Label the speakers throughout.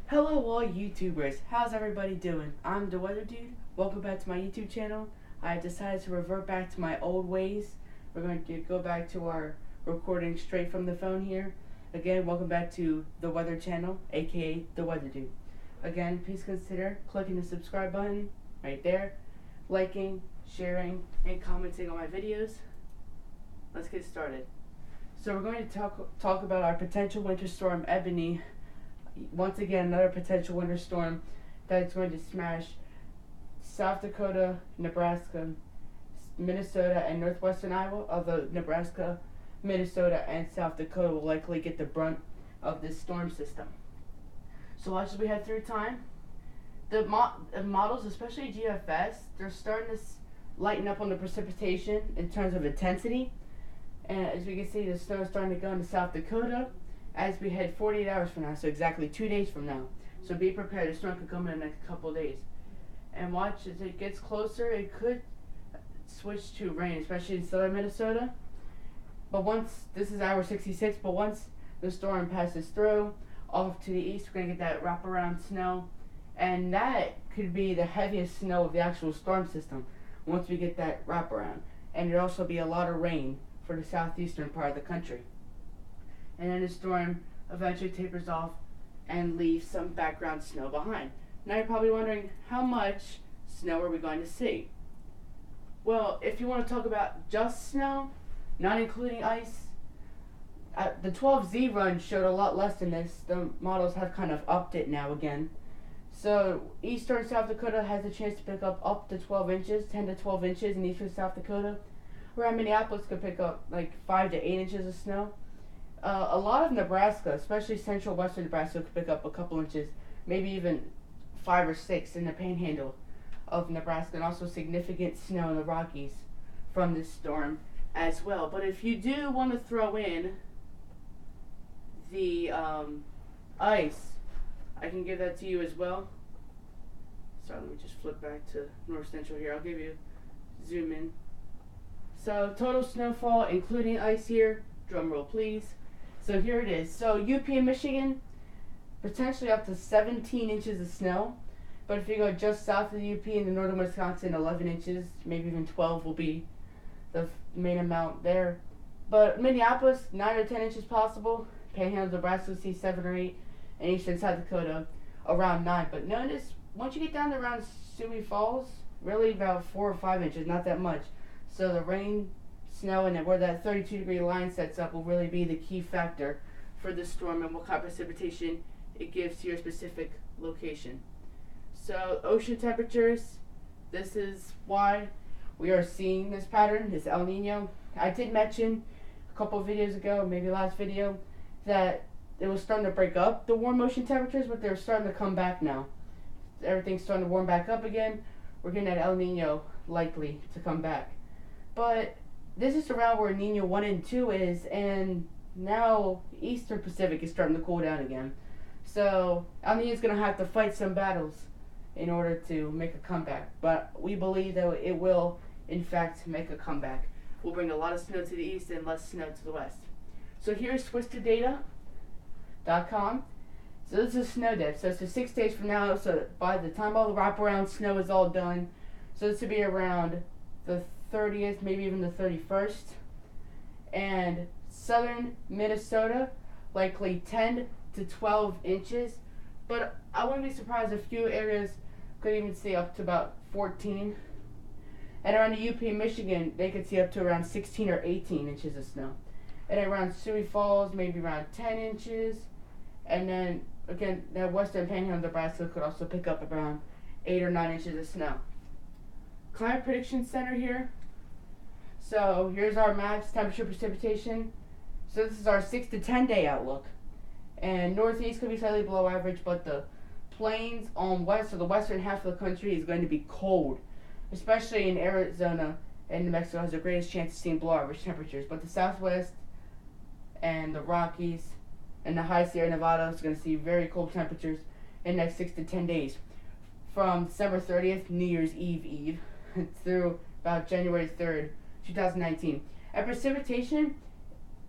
Speaker 1: Hello all YouTubers, how's everybody doing? I'm the Weather Dude. Welcome back to my YouTube channel. I decided to revert back to my old ways. We're going to go back to our recording straight from the phone here. Again, welcome back to the Weather Channel, aka the Weather Dude. Again, please consider clicking the subscribe button right there, liking, sharing, and commenting on my videos. Let's get started. So we're going to talk about our potential winter storm Eboni. Once again, another potential winter storm that's going to smash South Dakota, Nebraska, Minnesota, and northwestern Iowa. Although Nebraska, Minnesota, and South Dakota will likely get the brunt of this storm system. So as we head through time, the models, especially GFS, they're starting to lighten up on the precipitation in terms of intensity. And as we can see, the snow is starting to go into South Dakota as we head 48 hours from now, so exactly 2 days from now. So be prepared, the storm could come in the next couple days. And watch, as it gets closer, it could switch to rain, especially in southern Minnesota. But once, this is hour 66, but once the storm passes through, off to the east, we're going to get that wraparound snow. And that could be the heaviest snow of the actual storm system once we get that wraparound. And there'll also be a lot of rain for the southeastern part of the country. And then the storm eventually tapers off and leaves some background snow behind. Now you're probably wondering, how much snow are we going to see? Well, if you want to talk about just snow, not including ice, the 12Z run showed a lot less than this. The models have kind of upped it now again. So eastern South Dakota has a chance to pick up to 12 inches, 10 to 12 inches in eastern South Dakota, where Minneapolis could pick up like 5 to 8 inches of snow. A lot of Nebraska, especially central western Nebraska, could pick up a couple inches, maybe even 5 or 6 in the panhandle of Nebraska, and also significant snow in the Rockies from this storm as well. But if you do want to throw in the ice, I can give that to you as well. Sorry, let me just flip back to north central here. I'll give you zoom in. So total snowfall, including ice here, drum roll please. So here it is. So UP and Michigan, potentially up to 17 inches of snow. But if you go just south of the UP in the northern Wisconsin, 11 inches, maybe even 12 will be the main amount there. But Minneapolis, 9 or 10 inches possible. Panhandle, Nebraska, see 7 or 8. And eastern South Dakota, around 9. But notice, once you get down to around Sioux Falls, really about 4 or 5 inches, not that much. So the rain, snow, and where that 32-degree line sets up will really be the key factor for the storm and what kind of precipitation it gives to your specific location. So ocean temperatures, this is why we are seeing this pattern, this El Nino. I did mention a couple of videos ago, maybe last video, that it was starting to break up the warm ocean temperatures, but they're starting to come back now. Everything's starting to warm back up again. We're getting that El Nino likely to come back. But this is around where Nino 1 and 2 is, and now Eastern Pacific is starting to cool down again. So El Nino is going to have to fight some battles in order to make a comeback. But we believe that it will, in fact, make a comeback. We'll bring a lot of snow to the east and less snow to the west. So here's SwitchToData.com. So this is snow depth. So it's 6 days from now. So by the time all the wraparound snow is all done, so this will be around the 30th, maybe even the 31st. And southern Minnesota, likely 10 to 12 inches. But I wouldn't be surprised if a few areas could even see up to about 14. And around the UP, Michigan, they could see up to around 16 or 18 inches of snow. And around Sioux Falls, maybe around 10 inches. And then, again, the western panhandle of Nebraska could also pick up around 8 or 9 inches of snow. Climate Prediction Center here. So here's our maps, temperature, precipitation. So this is our 6 to 10 day outlook. And northeast could be slightly below average, but the plains on west, or the western half of the country, is going to be cold. Especially in Arizona and New Mexico has the greatest chance of seeing below average temperatures. But the southwest and the Rockies and the high Sierra Nevada is going to see very cold temperatures in the next 6 to 10 days. From December 30th, New Year's Eve, through about January 3rd, 2019. And precipitation,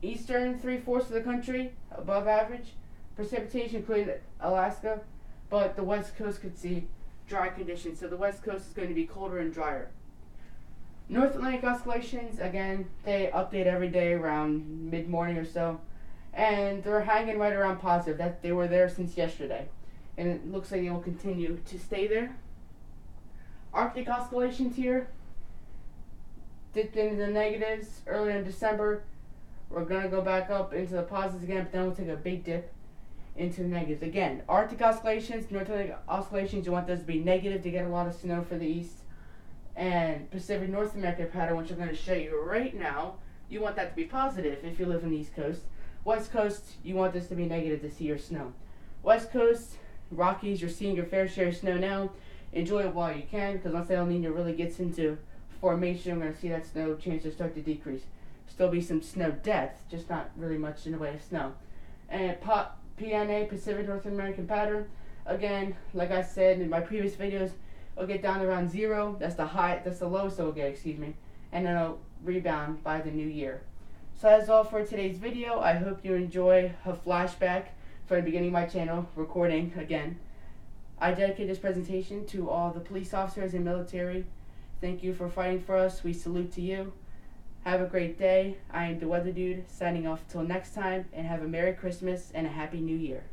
Speaker 1: eastern 3/4 of the country, above average. Precipitation, including Alaska, but the West Coast could see dry conditions. So the West Coast is going to be colder and drier. North Atlantic oscillations, again, they update every day around mid-morning or so, and they're hanging right around positive. That they were there since yesterday, and it looks like they will continue to stay there. Arctic oscillations here dipped into the negatives earlier in December. We're going to go back up into the positives again, but then we'll take a big dip into the negatives. Again, Arctic oscillations, North Atlantic oscillations, you want those to be negative to get a lot of snow for the east. And Pacific North America pattern, which I'm going to show you right now, you want that to be positive if you live on the East Coast. West Coast, you want this to be negative to see your snow. West Coast, Rockies, you're seeing your fair share of snow now. Enjoy it while you can, because once El Nino really gets into formation, we're going to see that snow chances start to decrease. Still be some snow depth, just not really much in the way of snow. And PNA, Pacific North American pattern, again, like I said in my previous videos, it'll get down to around 0. That's the high. That's the lowest it'll get. Excuse me, and then it'll rebound by the new year. So that's all for today's video. I hope you enjoy a flashback from the beginning of my channel, recording again. I dedicate this presentation to all the police officers and military. Thank you for fighting for us. We salute to you. Have a great day. I am the Weather Dude, signing off till next time, and have a Merry Christmas and a Happy New Year.